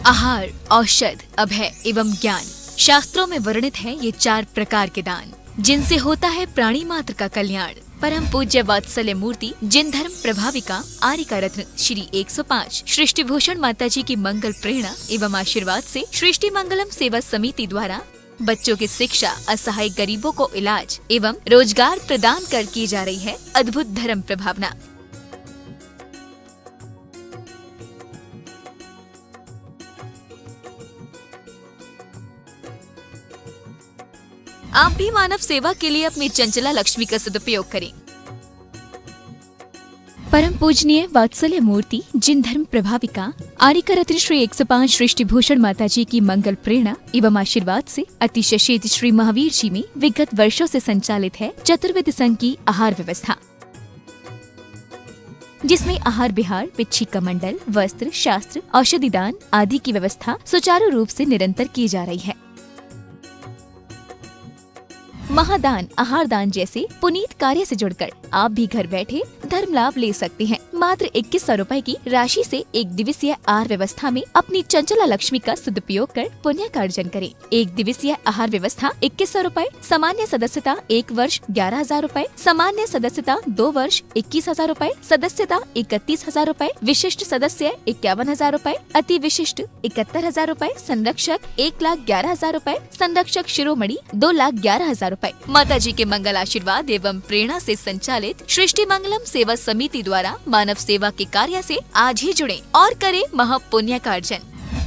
आहार, औषध, अभय एवं ज्ञान। शास्त्रों में वर्णित है ये 4 प्रकार के दान, जिनसे होता है प्राणी मात्र का कल्याण। परम पूज्य वात्सल्य मूर्ति जिन धर्म प्रभाविका आर्यिका रत्न श्री 105 सृष्टि भूषण माता जी की मंगल प्रेरणा एवं आशीर्वाद से सृष्टि मंगलम सेवा समिति द्वारा बच्चों की शिक्षा, असहाय गरीबों को इलाज एवं रोजगार प्रदान कर की जा रही है अद्भुत धर्म प्रभावना। आप भी मानव सेवा के लिए अपनी चंचला लक्ष्मी का सदुपयोग करें। परम पूजनीय वात्सल्य मूर्ति जिन धर्म प्रभाविका आर्यिका रत्न श्री 105 सृष्टि भूषण माता जी की मंगल प्रेरणा एवं आशीर्वाद से अतिशय श्री महावीर जी में विगत वर्षों से संचालित है चतुर्विध संघ की आहार व्यवस्था, जिसमें आहार विहार, पिच्छी का मंडल, वस्त्र, शास्त्र, औषधि दान आदि की व्यवस्था सुचारू रूप से निरंतर की जा रही है। महादान, आहार दान जैसे पुनीत कार्य से जुड़कर आप भी घर बैठे धर्म लाभ ले सकते हैं। मात्र 2100 रुपए की राशि से एक दिवसीय आहार व्यवस्था में अपनी चंचला लक्ष्मी का सदुपयोग कर पुण्य का अर्जन करें। एक दिवसीय आहार व्यवस्था 2100 रुपए, सामान्य सदस्यता 1 वर्ष 11,000 रुपए, सामान्य सदस्यता 2 वर्ष 21,000 रुपए, सदस्यता 31,000 रुपए, विशिष्ट सदस्य 51,000 रुपए, अति विशिष्ट 71,000 रुपए, संरक्षक 1,11,000 रुपए, संरक्षक शिरोमणि 2,11,000 रुपए। माता जी के मंगल आशीर्वाद एवं प्रेरणा से संचालित सृष्टि मंगलम सेवा समिति द्वारा मानव सेवा के कार्य से आज ही जुड़ें और करें महापुण्य का अर्जन।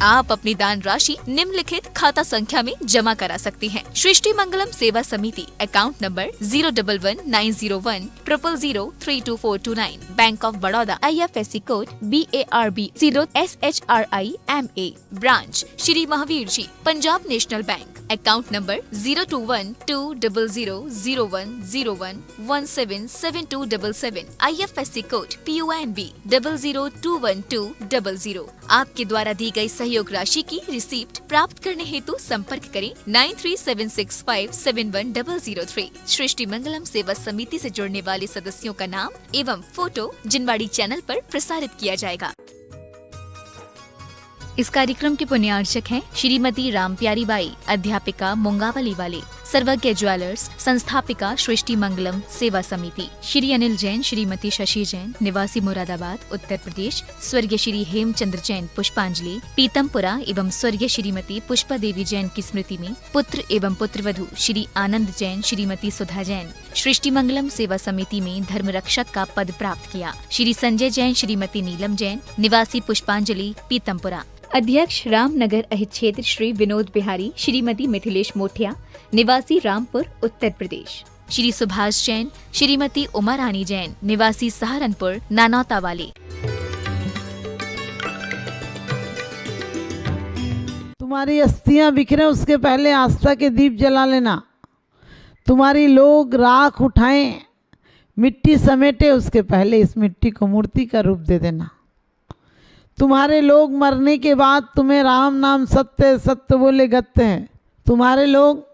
आप अपनी दान राशि निम्नलिखित खाता संख्या में जमा करा सकते हैं। सृष्टि Mangalam Seva Samiti, account number 011901000322429, bank of Baroda, IFSC code BARB 0SHRIMA, branch Shri Mahavir ji, Punjab national bank, account number 021200001177277, IFSC code PONB 0021200। आपके द्वारा दी गई सहयोग राशि की रिसीप्ट प्राप्त करने हेतु संपर्क करें 9376571003। सृष्टि मंगलम सेवा समिति से जुड़ने वाले सदस्यों का नाम एवं फोटो जिनवाड़ी चैनल पर प्रसारित किया जाएगा। इस कार्यक्रम के पुण्यार्चक हैं श्रीमती रामप्यारी बाई, अध्यापिका मुंगावली वाले, सर्वज्ञ ज्वेलर्स, संस्थापिका सृष्टि मंगलम सेवा समिति, श्री अनिल जैन, श्रीमती शशि जैन, निवासी मुरादाबाद उत्तर प्रदेश, स्वर्गीय श्री हेमचंद्र जैन पुष्पांजलि पीतमपुरा एवं स्वर्गीय श्रीमती पुष्पा देवी जैन की स्मृति में पुत्र एवं पुत्रवधू श्री आनंद जैन, श्रीमती सुधा जैन सृष्टि मंगलम सेवा समिति में धर्म रक्षक का पद प्राप्त किया। श्री संजय जैन, श्रीमती नीलम जैन, निवासी पुष्पांजलि पीतमपुरा। अध्यक्ष रामनगर अहित क्षेत्र श्री विनोद बिहारी, श्रीमती मिथिलेश मोठिया, निवासी रामपुर उत्तर प्रदेश। श्री सुभाष जैन, श्रीमती उमा रानी जैन, निवासी सहारनपुर नानौता वाले। तुम्हारी अस्थियां बिखरे उसके पहले आस्था के दीप जला लेना। तुम्हारी लोग राख उठाएं, मिट्टी समेटे उसके पहले इस मिट्टी को मूर्ति का रूप दे देना। तुम्हारे लोग मरने के बाद तुम्हें राम नाम सत्य सत्य बोले गत्य है। तुम्हारे लोग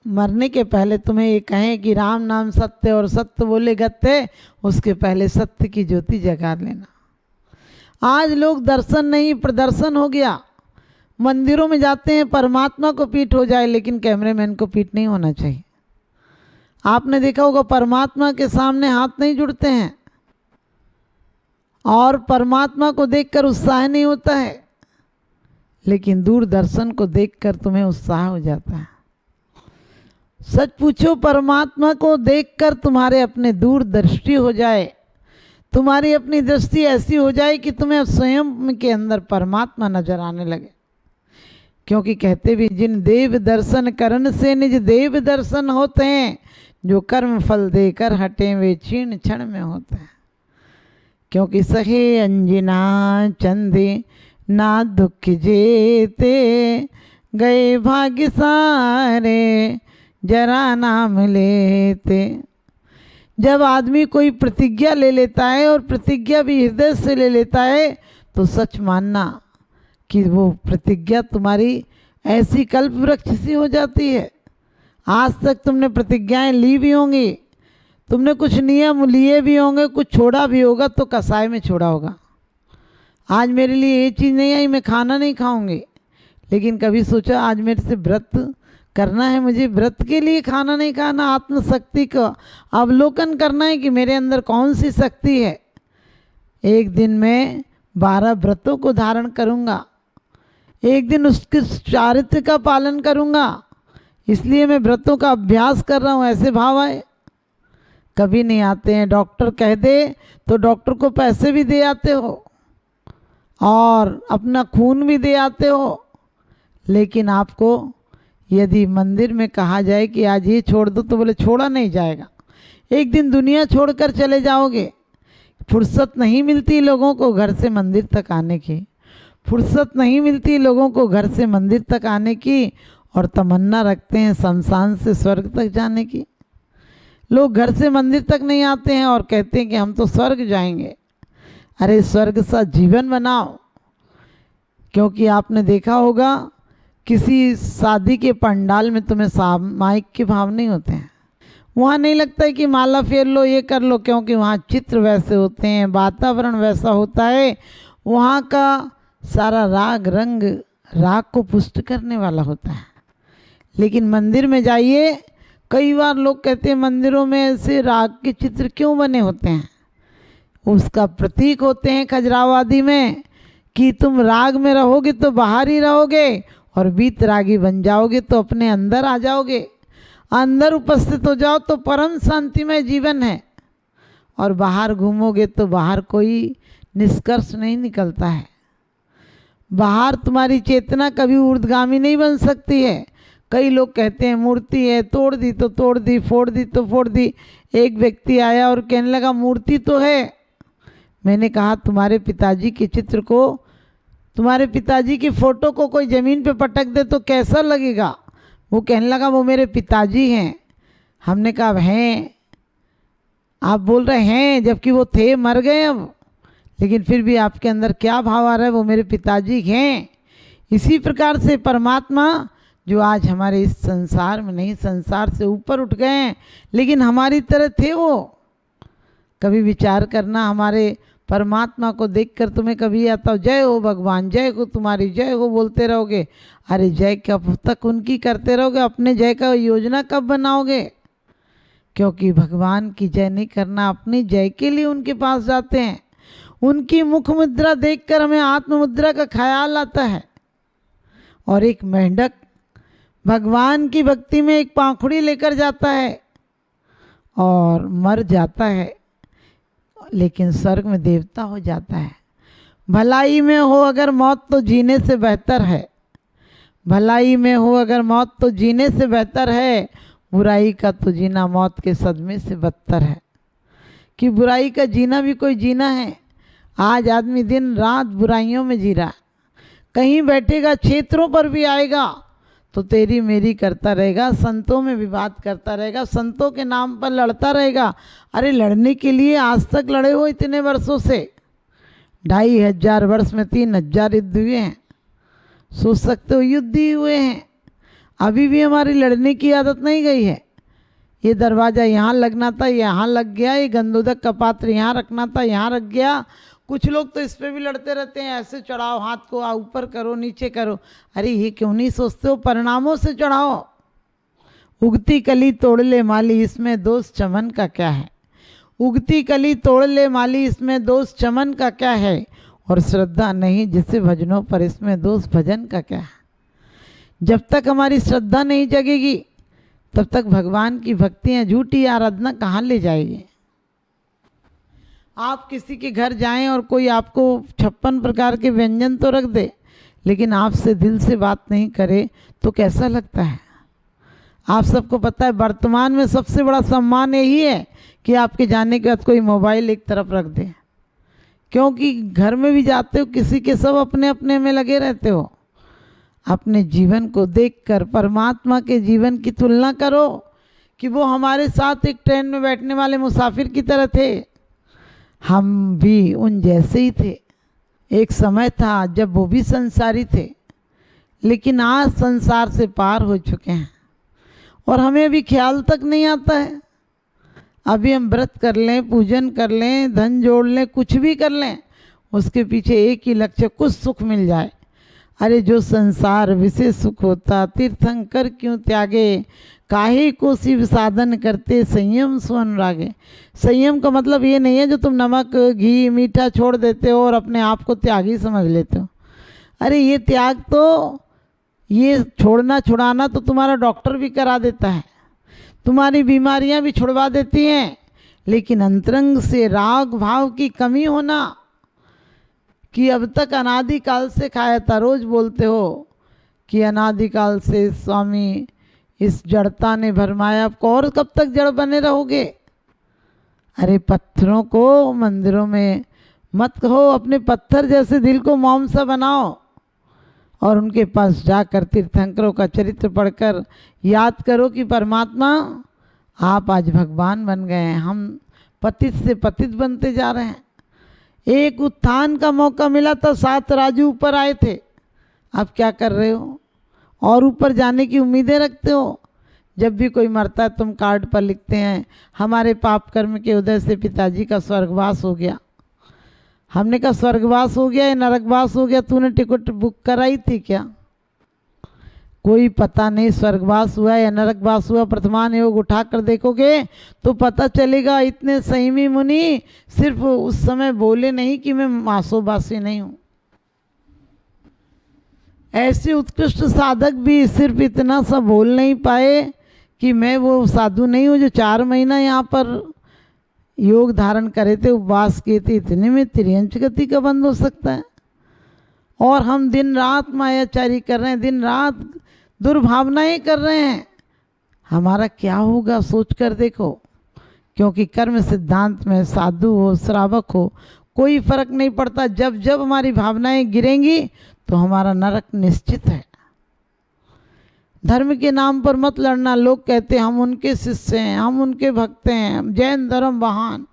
मरने के पहले तुम्हें ये कहें कि राम नाम सत्य और सत्य बोले गत्य, उसके पहले सत्य की ज्योति जगा लेना। आज लोग दर्शन नहीं प्रदर्शन हो गया। मंदिरों में जाते हैं परमात्मा को पीठ हो जाए, लेकिन कैमरेमैन को पीठ नहीं होना चाहिए। आपने देखा होगा परमात्मा के सामने हाथ नहीं जुड़ते हैं और परमात्मा को देखकर उत्साह नहीं होता है, लेकिन दूरदर्शन को देखकर तुम्हें उत्साह हो जाता है। सच पूछो, परमात्मा को देखकर तुम्हारे अपने दूरदृष्टि हो जाए, तुम्हारी अपनी दृष्टि ऐसी हो जाए कि तुम्हें स्वयं के अंदर परमात्मा नजर आने लगे। क्योंकि कहते भी जिन देव दर्शन करन से निज देव दर्शन होते हैं, जो कर्म फल देकर हटे वे क्षीण क्षण में होते हैं। क्योंकि सहे अंजना चंदे ना दुख जेते, गए भाग्य सारे जरा नाम लेते। जब आदमी कोई प्रतिज्ञा ले लेता है और प्रतिज्ञा भी हृदय से ले लेता है, तो सच मानना कि वो प्रतिज्ञा तुम्हारी ऐसी कल्प वृक्ष सी हो जाती है। आज तक तुमने प्रतिज्ञाएं ली भी होंगी, तुमने कुछ नियम लिए भी होंगे, कुछ छोड़ा भी होगा तो कसाई में छोड़ा होगा। आज मेरे लिए ये चीज़ नहीं आई, मैं खाना नहीं खाऊंगी। लेकिन कभी सोचा आज मेरे से व्रत करना है, मुझे व्रत के लिए खाना नहीं खाना, आत्मशक्ति का अवलोकन करना है कि मेरे अंदर कौन सी शक्ति है। एक दिन मैं 12 व्रतों को धारण करूंगा, एक दिन उसके चारित्र का पालन करूंगा, इसलिए मैं व्रतों का अभ्यास कर रहा हूँ। ऐसे भाव आए कभी नहीं आते हैं। डॉक्टर कह दे तो डॉक्टर को पैसे भी दे आते हो और अपना खून भी दे आते हो, लेकिन आपको यदि मंदिर में कहा जाए कि आज ये छोड़ दो तो बोले छोड़ा नहीं जाएगा। एक दिन दुनिया छोड़कर चले जाओगे। फुर्सत नहीं मिलती लोगों को घर से मंदिर तक आने की, फुर्सत नहीं मिलती लोगों को घर से मंदिर तक आने की, और तमन्ना रखते हैं शमशान से स्वर्ग तक जाने की। लोग घर से मंदिर तक नहीं आते हैं और कहते हैं कि हम तो स्वर्ग जाएंगे। अरे स्वर्ग सा जीवन बनाओ। क्योंकि आपने देखा होगा किसी शादी के पंडाल में तुम्हें सामायिक के भाव नहीं होते हैं। वहाँ नहीं लगता है कि माला फेर लो, ये कर लो, क्योंकि वहाँ चित्र वैसे होते हैं, वातावरण वैसा होता है, वहाँ का सारा राग रंग राग को पुष्ट करने वाला होता है। लेकिन मंदिर में जाइए, कई बार लोग कहते हैं मंदिरों में ऐसे राग के चित्र क्यों बने होते हैं। उसका प्रतीक होते हैं खजुराहो में कि तुम राग में रहोगे तो बाहर ही रहोगे, और वीतरागी बन जाओगे तो अपने अंदर आ जाओगे, अंदर उपस्थित हो जाओ तो परम शांतिमय जीवन है। और बाहर घूमोगे तो बाहर कोई निष्कर्ष नहीं निकलता है। बाहर तुम्हारी चेतना कभी ऊर्ध्वगामी नहीं बन सकती है। कई लोग कहते हैं मूर्ति है, तोड़ दी तो तोड़ दी, फोड़ दी तो फोड़ दी। एक व्यक्ति आया और कहने लगा मूर्ति तो है। मैंने कहा तुम्हारे पिताजी के चित्र को, तुम्हारे पिताजी की फोटो को कोई ज़मीन पे पटक दे तो कैसा लगेगा। वो कहने लगा वो मेरे पिताजी हैं। हमने कहा हैं, आप बोल रहे हैं जबकि वो थे, मर गए अब, लेकिन फिर भी आपके अंदर क्या भाव आ रहा है, वो मेरे पिताजी हैं। इसी प्रकार से परमात्मा जो आज हमारे इस संसार में नहीं, संसार से ऊपर उठ गए हैं, लेकिन हमारी तरह थे वो। कभी विचार करना, हमारे परमात्मा को देखकर तुम्हें कभी आता हो जय हो भगवान, जय हो तुम्हारी, जय हो बोलते रहोगे। अरे जय कब तक उनकी करते रहोगे, अपने जय का योजना कब बनाओगे। क्योंकि भगवान की जय नहीं करना, अपनी जय के लिए उनके पास जाते हैं। उनकी मुख मुद्रा देखकर हमें आत्म मुद्रा का ख्याल आता है। और एक मेंढक भगवान की भक्ति में एक पाखुड़ी लेकर जाता है और मर जाता है, लेकिन स्वर्ग में देवता हो जाता है। भलाई में हो अगर मौत तो जीने से बेहतर है, भलाई में हो अगर मौत तो जीने से बेहतर है, बुराई का तो जीना मौत के सदमे से बदतर है। कि बुराई का जीना भी कोई जीना है। आज आदमी दिन रात बुराइयों में जी रहा है, कहीं बैठेगा क्षेत्रों पर भी आएगा तो तेरी मेरी करता रहेगा, संतों में विवाद करता रहेगा, संतों के नाम पर लड़ता रहेगा। अरे लड़ने के लिए आज तक लड़े हो इतने वर्षों से, 2500 वर्ष में 3000 युद्ध हुए हैं। सोच सकते हो युद्ध ही हुए हैं, अभी भी हमारी लड़ने की आदत नहीं गई है। ये दरवाज़ा यहाँ लगना था, यहाँ लग गया, ये गंदोदक का पात्र यहाँ रखना था, यहाँ रख गया। कुछ लोग तो इस पे भी लड़ते रहते हैं, ऐसे चढ़ाओ हाथ को, ऊपर करो नीचे करो। अरे ये क्यों नहीं सोचते हो परिणामों से चढ़ाओ। उगती कली तोड़ ले माली, इसमें दोष चमन का क्या है। उगती कली तोड़ ले माली, इसमें दोष चमन का क्या है। और श्रद्धा नहीं जिसे भजनों पर, इसमें दोष भजन का क्या है। जब तक हमारी श्रद्धा नहीं जगेगी तब तक भगवान की भक्तियाँ झूठी आराधना कहाँ ले जाएगी। आप किसी के घर जाएं और कोई आपको 56 प्रकार के व्यंजन तो रख दे, लेकिन आपसे दिल से बात नहीं करे तो कैसा लगता है। आप सबको पता है वर्तमान में सबसे बड़ा सम्मान यही है कि आपके जाने के बाद कोई मोबाइल एक तरफ रख दे। क्योंकि घर में भी जाते हो किसी के, सब अपने अपने में लगे रहते हो। अपने जीवन को देखकर परमात्मा के जीवन की तुलना करो कि वो हमारे साथ एक ट्रेन में बैठने वाले मुसाफिर की तरह थे, हम भी उन जैसे ही थे। एक समय था जब वो भी संसारी थे, लेकिन आज संसार से पार हो चुके हैं और हमें अभी ख्याल तक नहीं आता है। अभी हम व्रत कर लें, पूजन कर लें, धन जोड़ लें, कुछ भी कर लें, उसके पीछे एक ही लक्ष्य, कुछ सुख मिल जाए। अरे जो संसार विशेष सुख होता, तीर्थंकर क्यों त्यागे, काहे को शिव साधन करते, संयम सो अनुरागे। संयम का मतलब ये नहीं है जो तुम नमक घी मीठा छोड़ देते हो और अपने आप को त्यागी समझ लेते हो। अरे ये त्याग तो, ये छोड़ना छुड़ाना तो तुम्हारा डॉक्टर भी करा देता है, तुम्हारी बीमारियां भी छुड़वा देती हैं, लेकिन अंतरंग से राग भाव की कमी होना कि अब तक अनादिकाल से खाया था। रोज बोलते हो कि अनादिकाल से स्वामी इस जड़ता ने भरमाया, आपको और कब तक जड़ बने रहोगे। अरे पत्थरों को मंदिरों में मत कहो, अपने पत्थर जैसे दिल को मोम सा बनाओ और उनके पास जाकर तीर्थंकरों का चरित्र पढ़कर याद करो कि परमात्मा आप आज भगवान बन गए हैं, हम पतित से पतित बनते जा रहे हैं। एक उत्थान का मौका मिला था, 7 राजू ऊपर आए थे, अब क्या कर रहे हो और ऊपर जाने की उम्मीदें रखते हो। जब भी कोई मरता है तुम कार्ड पर लिखते हैं हमारे पाप कर्म के उदय से पिताजी का स्वर्गवास हो गया। हमने कहा स्वर्गवास हो गया या नरकवास हो गया, तूने टिकट बुक कराई थी क्या? कोई पता नहीं स्वर्गवास हुआ या नरकवास हुआ। प्रथमान योग उठाकर देखोगे तो पता चलेगा। इतने संयमी मुनि सिर्फ उस समय बोले नहीं कि मैं मासोबासी नहीं हूँ। ऐसे उत्कृष्ट साधक भी सिर्फ इतना सा बोल नहीं पाए कि मैं वो साधु नहीं हूँ जो 4 महीना यहाँ पर योग धारण करे थे, उपवास किए थे। इतने में त्रियंच गति का बंद हो सकता है। और हम दिन रात मायाचारी कर रहे हैं, दिन रात दुर्भावनाएं कर रहे हैं। हमारा क्या होगा सोच कर देखो। क्योंकि कर्म सिद्धांत में साधु हो श्रावक हो कोई फर्क नहीं पड़ता। जब जब हमारी भावनाएं गिरेंगी तो हमारा नरक निश्चित है। धर्म के नाम पर मत लड़ना। लोग कहते हैं हम उनके शिष्य हैं, हम उनके भक्त हैं, जैन धर्म महान,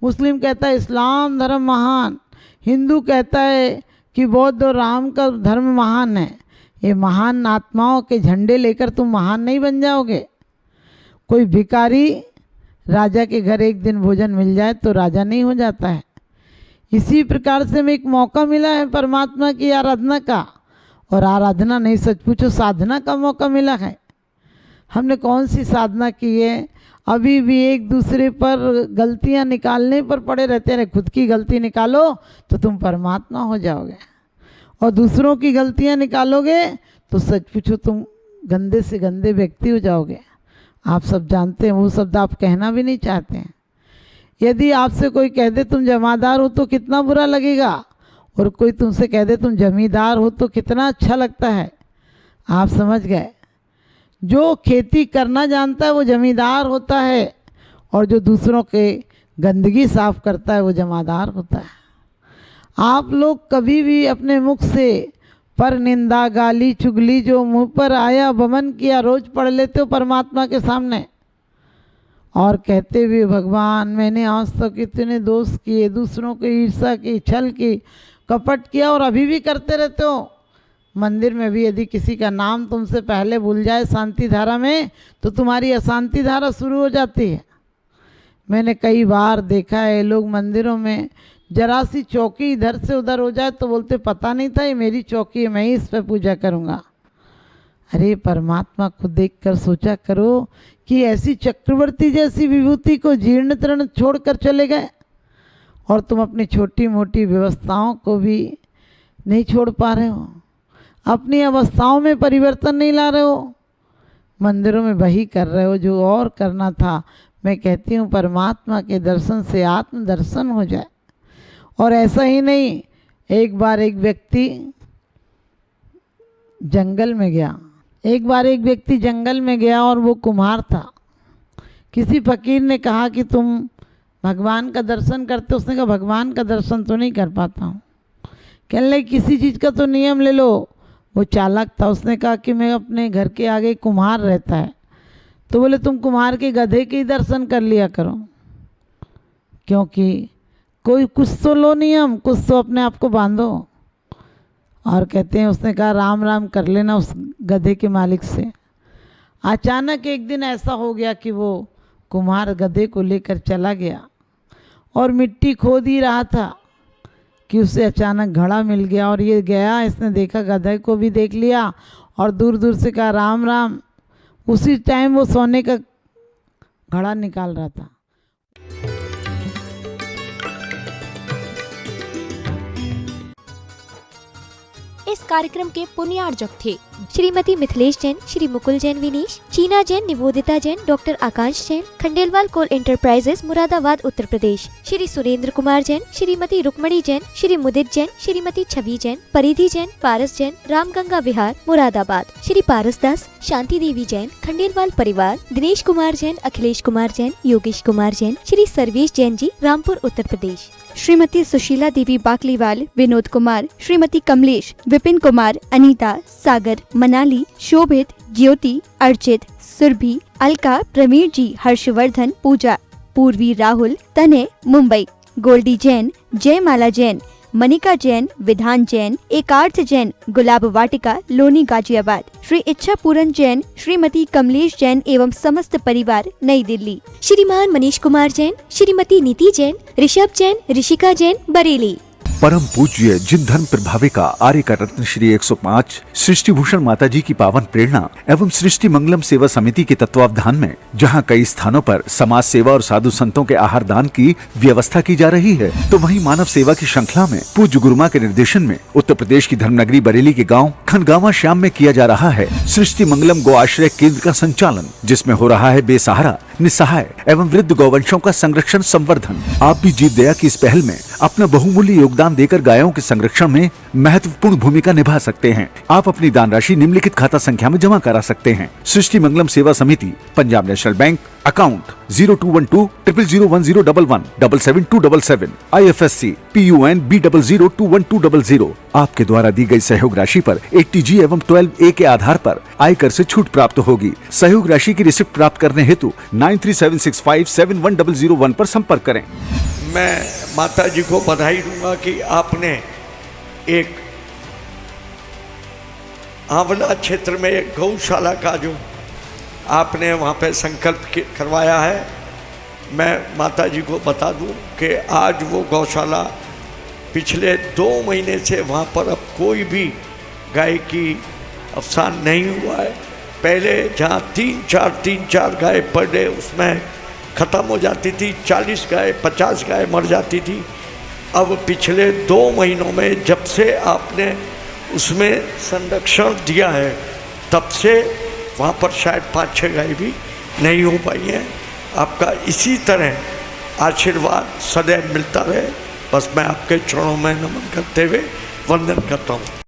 मुस्लिम कहता है इस्लाम धर्म महान, हिंदू कहता है कि बौद्ध और राम का धर्म महान है। ये महान आत्माओं के झंडे लेकर तुम महान नहीं बन जाओगे। कोई भिखारी राजा के घर एक दिन भोजन मिल जाए तो राजा नहीं हो जाता है। इसी प्रकार से हमें एक मौका मिला है परमात्मा की आराधना का, और आराधना नहीं सच पूछो साधना का मौका मिला है। हमने कौन सी साधना की है? अभी भी एक दूसरे पर गलतियां निकालने पर पड़े रहते हैं। खुद की गलती निकालो तो तुम परमात्मा हो जाओगे, और दूसरों की गलतियां निकालोगे तो सच पूछो तुम गंदे से गंदे व्यक्ति हो जाओगे। आप सब जानते हैं, वो शब्द आप कहना भी नहीं चाहते हैं। यदि आपसे कोई कह दे तुम जमादार हो तो कितना बुरा लगेगा, और कोई तुमसे कह दे तुम जमींदार हो तो कितना अच्छा लगता है। आप समझ गए। जो खेती करना जानता है वो जमींदार होता है, और जो दूसरों के गंदगी साफ करता है वो जमादार होता है। आप लोग कभी भी अपने मुख से पर निंदा गाली चुगली जो मुंह पर आया वमन किया रोज पढ़ लेते हो परमात्मा के सामने, और कहते हुए भगवान मैंने आज तक इतने दोष किए, दूसरों की ईर्ष्या की, छल की, कपट किया, और अभी भी करते रहते हो। मंदिर में भी यदि किसी का नाम तुमसे पहले भूल जाए शांति धारा में तो तुम्हारी अशांति धारा शुरू हो जाती है। मैंने कई बार देखा है लोग मंदिरों में जरा सी चौकी इधर से उधर हो जाए तो बोलते पता नहीं था ये मेरी चौकी है, मैं ही इस पर पूजा करूँगा। अरे परमात्मा को देखकर सोचा करो कि ऐसी चक्रवर्ती जैसी विभूति को जीर्ण तृण छोड़कर चले गए, और तुम अपनी छोटी मोटी व्यवस्थाओं को भी नहीं छोड़ पा रहे हो, अपनी अवस्थाओं में परिवर्तन नहीं ला रहे हो, मंदिरों में वही कर रहे हो जो और करना था। मैं कहती हूँ परमात्मा के दर्शन से आत्म दर्शन हो जाए। और ऐसा ही नहीं, एक बार एक व्यक्ति जंगल में गया, और वो कुम्हार था। किसी फकीर ने कहा कि तुम भगवान का दर्शन करते हो? उसने कहा भगवान का दर्शन तो नहीं कर पाता हूँ। कहने लगे किसी चीज़ का तो नियम ले लो। वो चालाक था, उसने कहा कि मैं अपने घर के आगे कुम्हार रहता है, तो बोले तुम कुम्हार के गधे के ही दर्शन कर लिया करो, क्योंकि कोई कुछ तो लो नियम, कुछ तो अपने आप को बांधो। और कहते हैं उसने कहा राम राम कर लेना उस गधे के मालिक से। अचानक एक दिन ऐसा हो गया कि वो कुम्हार गधे को लेकर चला गया और मिट्टी खोद ही रहा था कि उससे अचानक घड़ा मिल गया और ये गया, इसने देखा, गधे को भी देख लिया और दूर दूर से कहा राम राम। उसी टाइम वो सोने का घड़ा निकाल रहा था। इस कार्यक्रम के पुण्यार्जक थे श्रीमती मिथिलेश जैन, श्री मुकुल जैन विनीश, चीना जैन, निवोदिता जैन, डॉक्टर आकाश जैन, खंडेलवाल कोल एंटरप्राइजेस मुरादाबाद उत्तर प्रदेश, श्री सुरेंद्र कुमार जैन, श्रीमती रुक्मणी जैन, श्री मुदित जैन, श्रीमती छवि जैन, परिधि जैन, पारस जैन, रामगंगा विहार मुरादाबाद, श्री पारस दास, शांति देवी जैन, खंडेलवाल परिवार, दिनेश कुमार जैन, अखिलेश कुमार जैन, योगेश कुमार जैन, श्री सर्वेश जैन जी, रामपुर उत्तर प्रदेश, श्रीमती सुशीला देवी बाकलीवाल, विनोद कुमार, श्रीमती कमलेश, विपिन कुमार, अनीता, सागर, मनाली, शोभित, ज्योति, अर्चित, सुरभि, अलका, प्रवीण जी, हर्षवर्धन, पूजा, पूर्वी, राहुल, तने, मुंबई, गोल्डी जैन, जयमाला जैन, मनिका जैन, विधान जैन, एकार्थ जैन, गुलाब वाटिका, लोनी, गाजियाबाद, श्री इच्छा पूरन जैन, श्रीमती कमलेश जैन एवं समस्त परिवार, नई दिल्ली, श्रीमान मनीष कुमार जैन, श्रीमती नीति जैन, ऋषभ जैन, ऋषिका जैन, बरेली। परम पूज्य जिन धर्म प्रभाविका आर्य का रत्न श्री 105 सृष्टि भूषण माता जी की पावन प्रेरणा एवं सृष्टि मंगलम सेवा समिति के तत्वावधान में जहां कई स्थानों पर समाज सेवा और साधु संतों के आहार दान की व्यवस्था की जा रही है, तो वहीं मानव सेवा की श्रृंखला में पूज्य गुरुमा के निर्देशन में उत्तर प्रदेश की धर्मनगरी बरेली के गाँव खनगावा श्याम में किया जा रहा है सृष्टि मंगलम गो आश्रय केंद्र का संचालन, जिसमें हो रहा है बेसहारा, निस्सहाय एवं वृद्ध गौवंशों का संरक्षण संवर्धन। आप भी जीव दया की इस पहल में अपना बहुमूल्य योगदान देकर गायों के संरक्षण में महत्वपूर्ण भूमिका निभा सकते हैं। आप अपनी दान राशि निम्नलिखित खाता संख्या में जमा करा सकते हैं। सृष्टि मंगलम सेवा समिति, Punjab national bank, account 0212001011 77277, IFSC PUN B00212000। आपके द्वारा दी गई सहयोग राशि पर 80G एवं 12A के आधार पर आयकर से छूट प्राप्त होगी। सहयोग राशि की रिसिप्ट प्राप्त करने हेतु 9376571001 पर संपर्क करें। मैं माता जी को बधाई दूंगा कि आपने एक आंवला क्षेत्र में एक गौशाला का जो आपने वहाँ पे संकल्प करवाया है, मैं माता जी को बता दूं कि आज वो गौशाला पिछले 2 महीने से वहाँ पर अब कोई भी गाय की अवसान नहीं हुआ है। पहले जहाँ 3-4 गाय पर डे उसमें ख़त्म हो जाती थी, 40 गाय 50 गाय मर जाती थी। अब पिछले 2 महीनों में जब से आपने उसमें संरक्षण दिया है, तब से वहाँ पर शायद 5-6 गाय भी नहीं हो पाई हैं। आपका इसी तरह आशीर्वाद सदैव मिलता रहे, बस मैं आपके चरणों में नमन करते हुए वंदन करता हूँ।